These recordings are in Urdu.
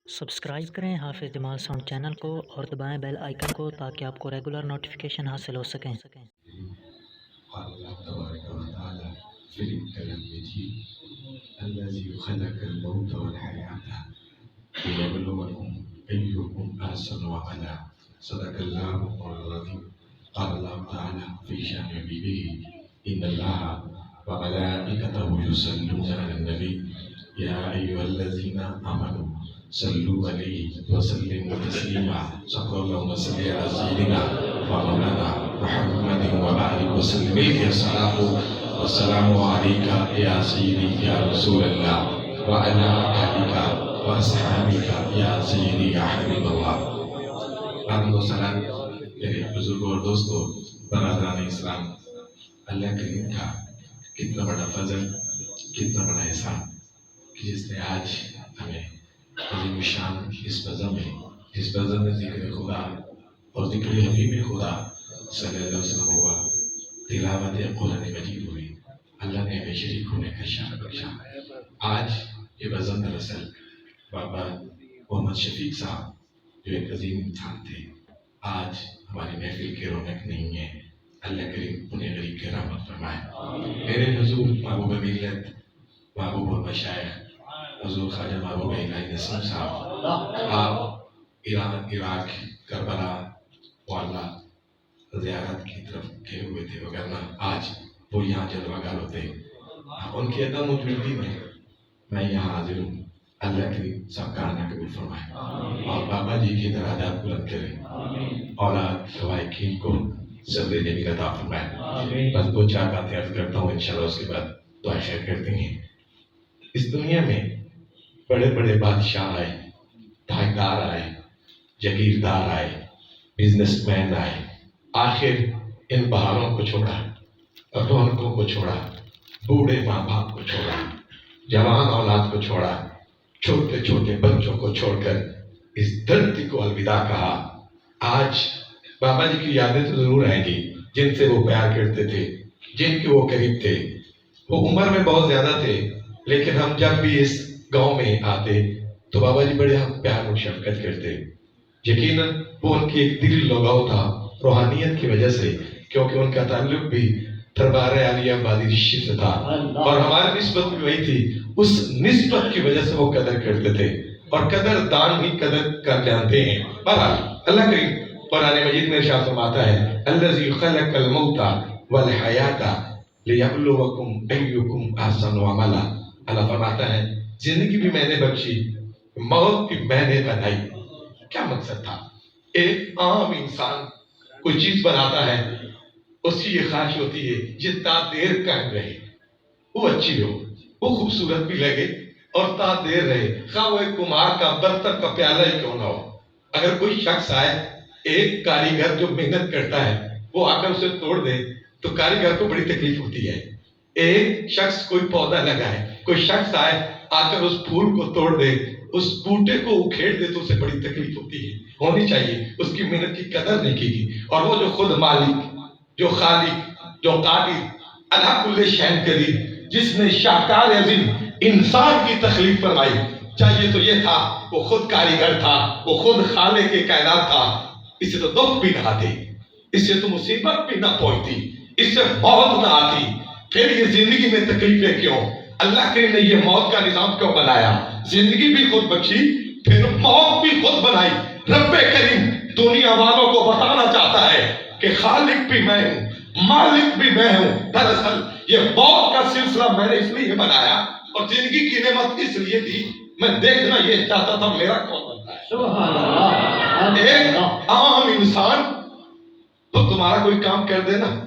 سبسکرائب کریں حافظ جمال ساؤنڈ چینل کو اور دبائیں بیل آئیکن کو تاکہ آپ کو ریگولر نوٹیفیکیشن حاصل ہو سکیں۔ قال الله تبارك وتعالى في الكلام المجيد الذي خلق الموت والحياة ليبلوكم أيكم أحسن عملا صدق الله العظيم. قال الله تعالى في شأن حبيبه إن الله وملائكته يصلون على النبي يا أيها الذين آمنوا صلوا عليه وسلموا تسليما. صلى الله وسلم على سيدنا ومولانا محمد وبارك وسلم. الصلاة والسلام عليك يا سيدي يا رسول الله وعلى آلك وأصحابك يا سيدي يا حبيب الله. آدم و سلام میرے بزرگوں اور دوستوں، برادران اسلام، اللہ کریم کا کتنا بڑا فضل، کتنا بڑا احسان کہ جس نے آج ہمیں عظیم شان اس فضل میں ذکر خدا اور ذکر حبیب خدا صلی اللہ علیہ وسلم ہوا، تلاوت قرآن مجید ہوئی، اللہ نے ہمیں شریک ہونے کا شرف بخشا۔ آج یہ بزم دراصل بابا محمد شفیق صاحب جو ایک عظیم انسان تھے، آج ہماری محفل کی رونق نہیں ہے، اللہ کریم انہیں غریب کی رحمت فرمائے۔ میرے حضور محبوب ملت، محبوب المشائخ حضور خواجہ محبوب الہی نسیم صاحب، آپ ایران، عراق، کربلا واللہ زیارت کی طرف گئے ہوئے تھے، وگرنہ آج وہ یہاں جلوہ گر ہوتے۔ ان کی عدم موجودگی میں یہاں حاضر ہوں، اللہ کریم سب کا آنا قبول فرمائے اور بابا جی کی درجات بلند کرے، اولاد لوائقین کو صبر جمیل عطا فرمائے۔ بس دو چار باتیں عرض کرتا ہوں، انشاءاللہ اس کے بعد دعا شیئر کرتے ہیں۔ اس دنیا میں بڑے بڑے بادشاہ آئے، تاجدار آئے، جگیردار آئے، بزنس مین آئے، آخر ان بہاروں کو چھوڑا، رونقوں کو چھوڑا، بوڑھے ماں باپ کو چھوڑا، جوان اولاد کو چھوڑا، چھوٹے چھوٹے بچوں کو چھوڑ کر اس دھرتی کو الوداع کہا۔ آج بابا جی کی یادیں تو ضرور آئیں گی، جن سے وہ پیار کرتے تھے، جن کے وہ قریب تھے۔ وہ عمر میں بہت زیادہ تھے، لیکن ہم جب بھی اس گاؤں میں آتے تو بابا جی بڑے ہم پیار اور شفقت کرتے۔ یقیناً وہ ان کی ایک دلی لگاؤ تھا روحانیت کی وجہ سے، کیونکہ ان کا تعلق بھی دربار عالیہ بادی رشی سے تھا اور ہماری نسبت بھی وہی تھی۔ اس نسبت کی وجہ سے وہ قدر کرتے تھے اور قدر دان بھی قدر کر جانتے ہیں۔ بہرحال اللہ کریم قرآن مجید میں ارشاد فرماتا ہے الذی خلق الموت والحیات لیبلوکم ایکم احسن عملا۔ اللہ فرماتا ہے زندگی بھی میں نے بخشی، موت بھی میں نے بنائی۔ کیا مقصد تھا؟ ایک عام انسان کوئی چیز بناتا ہے، اس کی یہ خواہش ہوتی ہے جتنا دیر قائم رہے، وہ اچھی ہو، وہ خوبصورت بھی لگے اور تا دیر رہے، خواہ وہ ایک کمار کا برتن کا پیالہ ہی کیوں نہ ہو۔ اگر کوئی شخص آئے، ایک کاریگر جو محنت کرتا ہے، وہ آ کر اسے توڑ دے تو کاریگر کو بڑی تکلیف ہوتی ہے۔ ایک شخص کوئی پودا لگائے، کوئی شخص آئے آ کر اس پھول کو توڑ دے، اس بوٹے کو اکھیڑ دے تو اسے بڑی تکلیف ہوتی ہے۔ ہونی چاہیے، اس کی محنت کی قدر نہیں کی گی۔ اور وہ جو خود مالک، جو خالق، جو قادر، علی کل شیء قدیر، جس نے شاہکار عظیم انسان کی تخلیق فرمائی، چاہیے تو یہ تھا وہ خود کاریگر تھا، وہ خود خالق کائنات تھا۔ اس سے تو دکھ بھی نہ آتے، اس سے تو مصیبت بھی نہ پہنچتی، اس سے موت نہ آتی، پھر یہ زندگی میں تکلیفیں کیوں؟ اللہ کریم نے یہ موت کا نظام کیوں بنایا؟ زندگی بھی خود بخشی، پھر موت بھی خود بنائی۔ رب کریم دنیا والوں کو بتانا چاہتا ہے کہ خالق بھی میں ہوں، مالک بھی میں ہوں۔ دراصل یہ موت کا سلسلہ میں نے اس لیے بنایا اور زندگی کی نعمت اس لیے دی، میں دیکھنا یہ چاہتا تھا میرا کون بنتا ہے۔ سبحان اللہ۔ ایک عام انسان تو تمہارا کوئی کام کر دینا،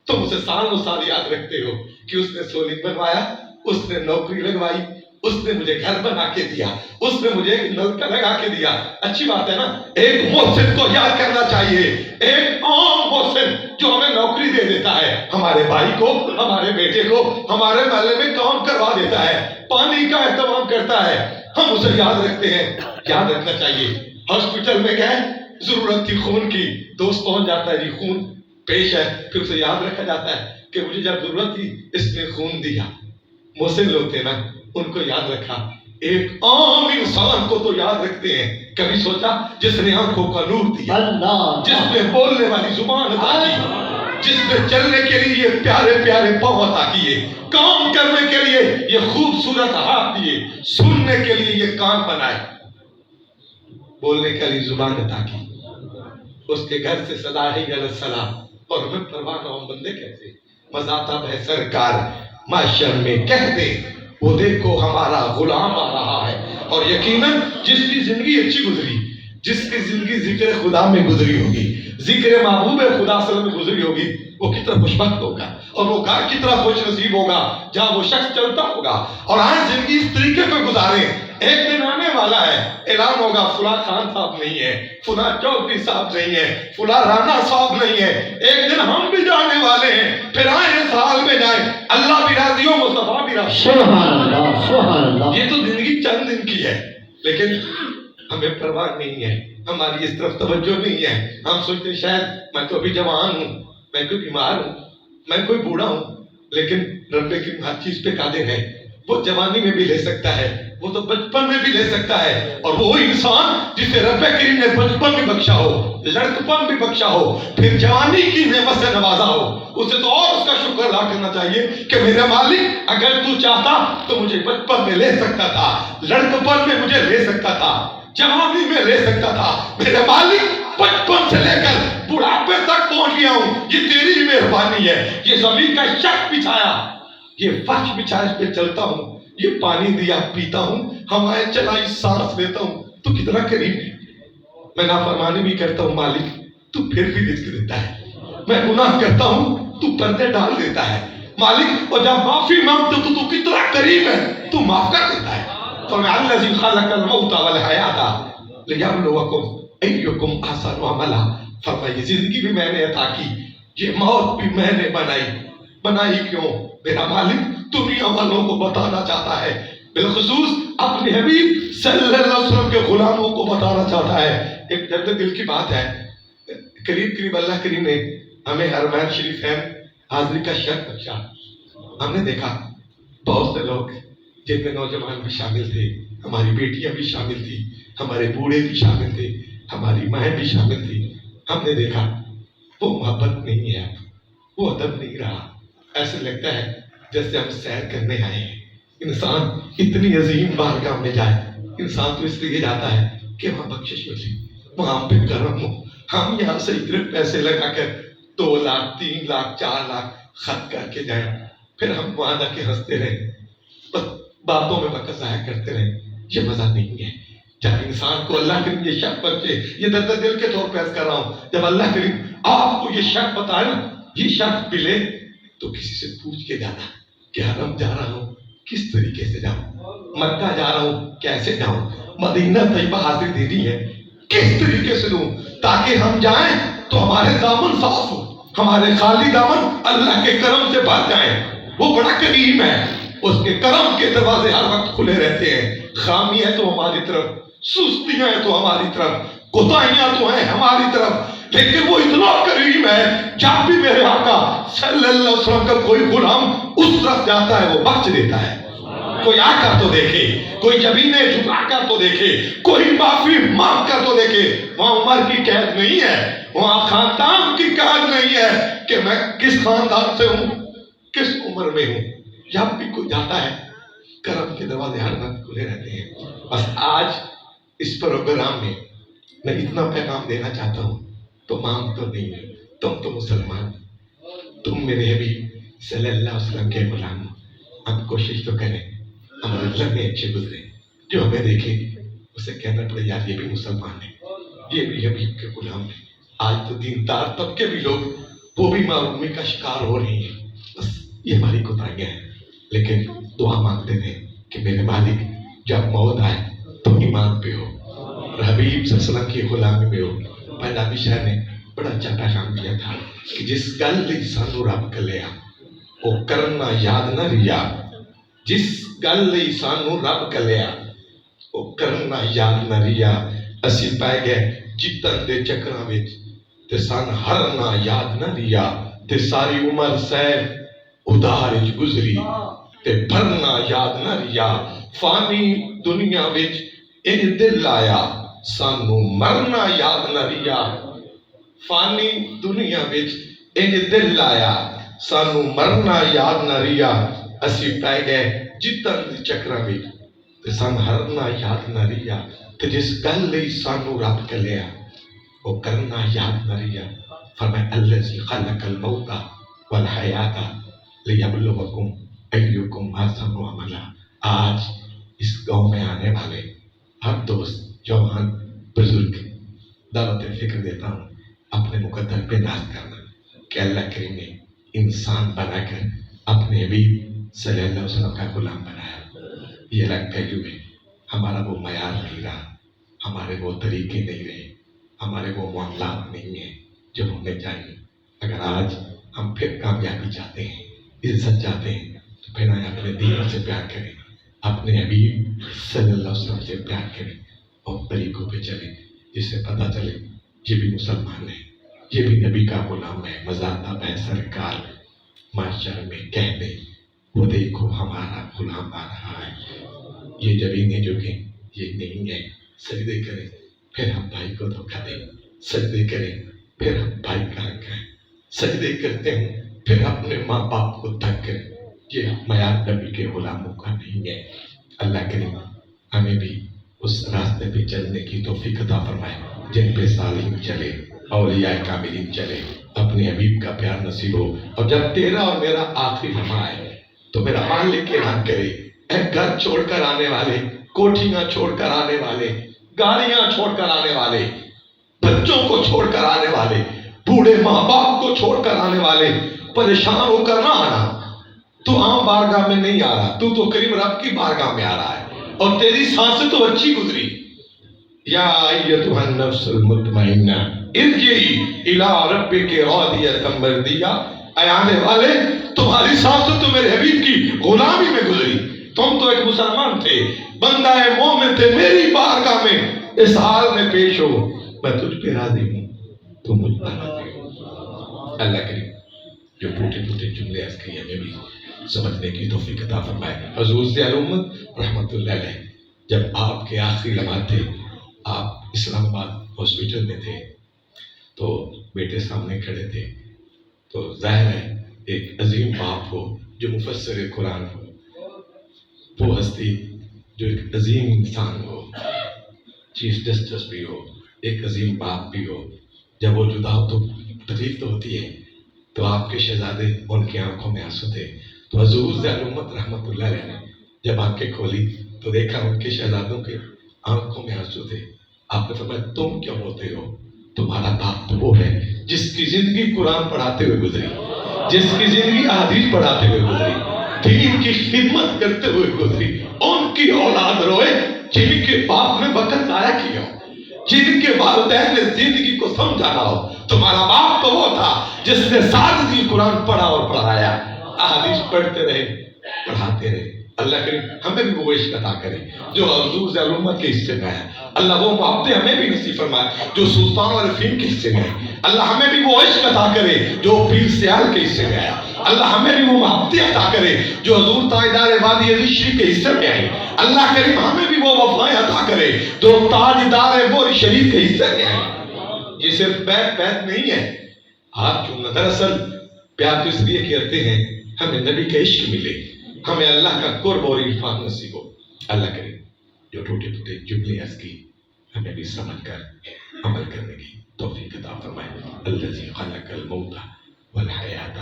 تم اسے سال و سال یاد رکھتے ہو کہ اس نے سولنگ بنوایا، اس نے نوکری لگوائی، اس نے مجھے گھر بنا کے دیا، اس نے مجھے نلکا لگا کے دیا۔ اچھی بات ہے نا؟ ایک محسن کو یاد کرنا چاہیے، ایک عام محسن جو ہمیں نوکری دے دیتا ہے، ہمارے بھائی کو، ہمارے بیٹے کو، ہمارے محلے میں کام کروا دیتا ہے، پانی کا اہتمام کرتا ہے، ہم اسے یاد رکھتے ہیں۔ یاد رکھنا چاہیے۔ ہاسپٹل میں گئے، ضرورت تھی خون کی، دوست پہنچ جاتا ہے جی خون پیش ہے، پھر اسے یاد رکھا جاتا ہے کہ مجھے جب ضرورت تھی اس نے خون دیا۔ محسن لوگ تھے نا، ان کو یاد رکھا۔ ایک عام انسان کو تو یاد رکھتے ہیں، کبھی سوچا جس نے آنکھوں کا نور دیا، جس نے بولنے والی زبان عطا کی، جس نے چلنے کے لیے یہ پیارے پیارے پاؤں عطا کیے، کام کرنے کے لیے یہ خوبصورت ہاتھ دیے، سننے کے لیے یہ کان بنائے، بولنے کے لیے زبان عطا کی، اس کے گھر سے صدا ہے علیہ السلام، اور ہمیں پرواہ نہ ہو بندے کیسے مذاطب ہے سرکار معاشر میں کہہ دے وہ دیکھو ہمارا غلام آ رہا ہے۔ اور یقیناً جس کی زندگی اچھی گزری، جس کی زندگی ذکر خدا میں گزری ہوگی، ذکر محبوب خدا صلی اللہ علیہ وسلم میں گزری ہوگی، وہ کتنا خوشبخت ہوگا، اور وہ گھر کتنا خوش نصیب ہوگا جہاں وہ شخص چلتا ہوگا۔ اور آج زندگی اس طریقے پہ گزاریں، ایک دن آنے والا ہے اعلان ہوگا فلاں خان صاحب نہیں ہے، فلاں چودھری صاحب نہیں ہے، فلاں رانا صاحب نہیں ہے، ایک دن ہم بھی جانے والے ہیں، پھر آئیں اس حال میں جائیں، اللہ بھی راضی ہو، مصطفیٰ بھی راضی ہو۔ سبحان اللہ سبحان اللہ۔ یہ تو زندگی چند دن کی ہے، لیکن ہمیں پرواہ نہیں ہے، ہماری اس طرف توجہ نہیں ہے، ہم سوچتے ہیں شاید میں تو ابھی جوان ہوں، میں کوئی بیمار ہوں، میں کوئی بوڑھا ہوں، لیکن رب کریم ہر چیز پہ قادر ہے، وہ جوانی میں بھی لے سکتا ہے، وہ تو بچپن میں بھی لے سکتا ہے، اور وہ انسان جسے رب کریم نے بچپن بھی بخشا ہو، لڑکپن بھی بخشا ہو، پھر جوانی کی نعمت سے نوازا ہو، اسے تو اور اس کا شکر ادا کرنا چاہیے کہ میرا مالک اگر تو چاہتا تو مجھے بچپن میں لے سکتا تھا، لڑکپن میں مجھے لے سکتا تھا، جوانی میں لے سکتا تھا، میرے مالک بچپن سے لے کر بڑھاپے تک پہنچ گیا ہوں، یہ تیری مہربانی ہے، یہ زمین کا شک بچھایا، یہ فرش بچھایا، اس پہ چلتا ہوں، یہ پانی دیا پیتا ہوں، ہوائیں چلائی سانس لیتا ہوں، تو کتنا کریم ہے۔ میں نافرمانی بھی کرتا ہوں مالک، تو پھر بھی رزق دیتا ہے، میں گناہ کرتا ہوں تو پردے ڈال دیتا ہے مالک، اور جب معافی مانگتا ہوں تو کتنا کریم ہے، تو معاف کر دیتا ہے۔ فرمایا الذی خلق الموت والحیات لیبلوکم ایکم احسن عملا، فرمایا یہ زندگی بھی میں نے عطا کی، یہ موت بھی میں نے بنائی کیوں؟ میرا مالک دنیا والوں کو بتانا چاہتا ہے، بالخصوص اپنے حبیب صلی اللہ علیہ وسلم کے غلاموں کو بتانا چاہتا ہے۔ ایک درد دل کی بات ہے، قریب اللہ کریم نے ہمیں حرمین شریف ہے حاضری کا شرف بخشا۔ ہم نے دیکھا بہت سے لوگ جن میں نوجوان بھی شامل تھے، ہماری بیٹیاں بھی شامل تھی، ہمارے بوڑھے بھی شامل تھے، ہماری مائیں بھی شامل تھی، ہم نے دیکھا وہ محبت نہیں ہے، وہ ادب نہیں رہا، ایسے لگتا ہے جیسے ہم سیر کرنے آئے ہیں۔ انسان اتنی عظیم بارگاہ میں جائے، انسان تو اس لیے جاتا ہے کہ وہاں بخشش ملے، وہاں پہ کرم ہو۔ ہم یہاں سے اتنے پیسے لگا کر 2 لاکھ 3 لاکھ 4 لاکھ خرچ کر کے جائیں، پھر ہم وہاں جا کے ہنستے رہیں، بس باتوں میں وقت ضائع کرتے رہیں، یہ مزہ نہیں ہے۔ جب انسان کو اللہ کریم یہ شک بچے، یہ درد دل کے طور پہ عرض کر رہا ہوں، جب اللہ کریم آپ کو یہ شک بتائے نا، یہ شک ملے تو کسی سے پوچھ کے جانا کہ حرم جا رہا ہوں کس طریقے سے جاؤں، مکہ جا رہا ہوں کیسے جاؤں، مدینہ طیبہ حاضر دینی ہے کس طریقے سے دوں، تاکہ ہم جائیں تو ہمارے دامن صاف ہو، ہمارے خالی دامن اللہ کے کرم سے بھر جائیں۔ وہ بڑا کریم ہے، اس کے کرم کے دروازے ہر وقت کھلے رہتے ہیں۔ خامی ہے تو ہماری طرف، سستیاں ہیں تو ہماری طرف، کوتاہیاں تو ہیں ہماری طرف، لیکن وہ اتنا کریم ہے، جب بھی میرے آقا صلی اللہ علیہ وسلم کا کوئی غلام اس طرف جاتا ہے وہ بخش دیتا ہے۔ کوئی آ کر تو دیکھے، کوئی جبینے جھکا کر تو دیکھے، کوئی معافی مانگ کر تو دیکھے۔ وہاں عمر کی قید نہیں ہے، وہاں خاندان کی قید نہیں ہے کہ میں کس خاندان سے ہوں، کس عمر میں ہوں۔ جب بھی کوئی جاتا ہے کرم کے دروازے ہر وقت کھلے رہتے ہیں۔ بس آج اس پروگرام میں میں اتنا پیغام دینا چاہتا ہوں، تمام تو نہیں، تم تو مسلمان، تم میرے حبیب صلی اللہ علیہ وسلم کے غلام ہو۔ ہم کوشش تو کریں ہمارے لمحے اچھے گزرے، جو ہمیں دیکھے اسے کہنا پڑے یار یہ بھی مسلمان ہے، یہ بھی حبیب کے غلام ہے۔ آج تو دیندار طبقے بھی لوگ وہ بھی معرومی کا شکار ہو رہی ہیں، بس یہ ہماری کوتاہیاں ہیں، لیکن دعا مانگتے تھے کہ میرے مالک جب موت آئے تو ایمان پہ ہو اور حبیب صلی اللہ علیہ وسلم کی غلامی میں ہو۔ پنجابی شاعر نے بڑا اچھا پیغام دیا تھا کہ جس گل لئی سانو رب کلیا وہ کرنا یاد نہ ریا، جس گل لئی سانو رب کلیا وہ کرنا یاد نہ ریا، اسی پائے گئے جیتن دے چکراں وچ تے سن ہرنا یاد نہ ریا، تے ساری عمر سیر ادار وچ گزری تے بھرنا یاد نہ ریا۔ فانی دنیا وچ انج دل آیا سانو مرنا یاد نہ ریا فانی دنیا وچ انج دل آیا سانو مرنا یاد نہ ریا اسی پہ گئے جتن دی چکراں وچ تے سان ہرنا یاد نہ ریا تے جس گل لئی سانو رب کلیا وہ کرنا یاد نہ ریا فرمایا الذی خلق الموت والحیات لیبلوکم ایکم احسن عملا. آج اس گاؤں میں آنے والے ہر دوست جوان بزرگ دعوت فکر دیتا ہوں اپنے مقدر پہ ناز کرنا کہ اللہ کریم نے انسان بنا کر اپنے حبیب صلی اللہ علیہ وسلم کا غلام بنایا. یہ الگ پہلو ہے. ہمارا وہ معیار نہیں رہا, ہمارے وہ طریقے نہیں رہے, ہمارے وہ معاملات نہیں ہیں جو ہونے چاہیے. اگر آج ہم پھر کامیابی چاہتے ہیں, عزت چاہتے ہیں, تو پھر آئے اپنے دین سے پیار کریں, اپنے حبیب صلی اللہ علیہ وسلم سے پیار کریں اور طریقوں پہ چلیں جس سے پتہ چلے یہ بھی مسلمان ہے, یہ بھی نبی کا غلام ہے. مزاحب ہے سرکار معاشر میں کہہ دیں وہ دیکھو ہمارا غلام آ رہا ہے. یہ جبینے جو کہ یہ نہیں ہے. سجدے کریں پھر ہم بھائی کو دھوکہ دیں, سجدے کریں پھر ہم بھائی کا حق ہیں, سجدے کرتے ہیں پھر اپنے ماں باپ کو تنگ کریں. یہ معیار نبی کے غلاموں کا نہیں ہے. اللہ کریم ہمیں بھی اس راستے پہ چلنے کی توفیق عطا فرمائے جن پہ صالحین چلے, اولیاء کاملین چلے, اپنے حبیب کا پیار نصیب ہو. اور جب تیرا اور میرا آخری لمحہ آئے تو میرا مالک اعلان کرے اے گھر چھوڑ کر آنے والے, کوٹھیاں چھوڑ کر آنے والے, گاڑیاں چھوڑ کر آنے والے, بچوں کو چھوڑ کر آنے والے, بوڑھے ماں باپ کو چھوڑ کر آنے والے, پریشان ہو کر نہ آنا. تو عام بارگاہ میں نہیں آ رہا, تو کریم رب کی بارگاہ میں آ رہا ہے اور تیری سانسیں تو اچھی گزری. یا ایتھا النفس المطمئنہ ارجعی الی ربک راضیۃ مرضیہ. اے آنے والے تمہاری سانسیں تو میرے حبیب کی غلامی میں گزری. تم تو ایک مسلمان تھے, بندہ مومن تھے, میری بارگاہ میں اس حال میں پیش ہو, میں تجھ پہ راضی ہوں, تو مجھ پر راضی ہو. اللہ کریم جو ٹوٹے ٹوٹے جملے عرض کیے ہمیں بھی سمجھنے کی توفیق عطا فرمائے. حضور ضیاء الامت رحمۃ اللہ علیہ جب آپ کے آخری لمحات تھے, آپ اسلام آباد ہاسپٹل میں تھے, تو بیٹے سامنے کھڑے تھے, تو ظاہر ہے ایک عظیم باپ ہو جو مفسر قرآن ہو, وہ ہستی جو ایک عظیم انسان ہو, چیف جسٹس بھی ہو, ایک عظیم باپ بھی ہو, جب وہ جدا ہو تو تکلیف تو ہوتی ہے. تو آپ کے شہزادے ان کی آنکھوں میں آنسو تھے. تو حضور ضیاء الامت رحمۃ اللہ علیہ نے جب آنکھیں کھولی تو دیکھا ان کے شہزادوں کے آنکھوں میں آنسو تھے. آپ نے فرمایا تم کیوں ہوتے ہو؟ تمہارا باپ تو وہ ہے جس کی زندگی قرآن پڑھاتے ہوئے گزری, جس کی زندگی احادیث پڑھاتے ہوئے گزری, دین کی خدمت کرتے ہوئے گزری. ان کی اولاد روئے جن کے باپ نے وقت ضائع کیا ہو, جن کے والدین نے زندگی کو سمجھانا ہو. تمہارا باپ تو وہ تھا جس نے ساری زندگی قرآن پڑھا اور پڑھایا, احادیث پڑھتے رہے, پڑھاتے رہے. اللہ کریم ہمیں بھی وہ عشق عطا کرے جو حضور ضیاء الامت کے حصے میں ہے. اللہ وہ محبتیں ہمیں بھی نصیب فرمائے جو سلطان اور رفیق کے حصے میں ہے. اللہ ہمیں بھی وہ عشق عطا کرے جو پیر سیال کے حصے میں آیا. اللہ ہمیں بھی وہ محبتیں عطا کرے جو حضور تاجدار وادی عزیز شریف کے حصے میں آئی. اللہ کریم ہمیں بھی وہ وفائیں عطا کرے جو تاجدار بوری شریف کے حصے میں آئی. یہ صرف بیت نہیں ہے, ہاتھ چومنا. دراصل پیار تو اس لیے کرتے ہیں ہمیں نبی کا عشق ملے, ہمیں اللہ کا قرب اور عرفان نصیب ہو. اللہ کرے جو ٹوٹے ٹوٹے جملے عرض کی ہمیں بھی سمجھ کر عمل کرنے کی توفیق عطا فرمائے. الذی خلق الموت والحیات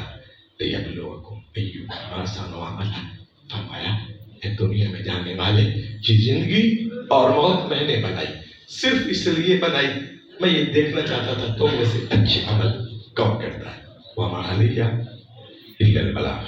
لیبلوکم ایکم احسن عملا. فرمایا اے دنیا میں جانے والے کی زندگی اور موت میں نے بنائی, صرف اس لیے بنائی میں یہ دیکھنا چاہتا تھا تم میں سے اچھے عمل کون کرتا ہے. وما علیہ الا البلاغ.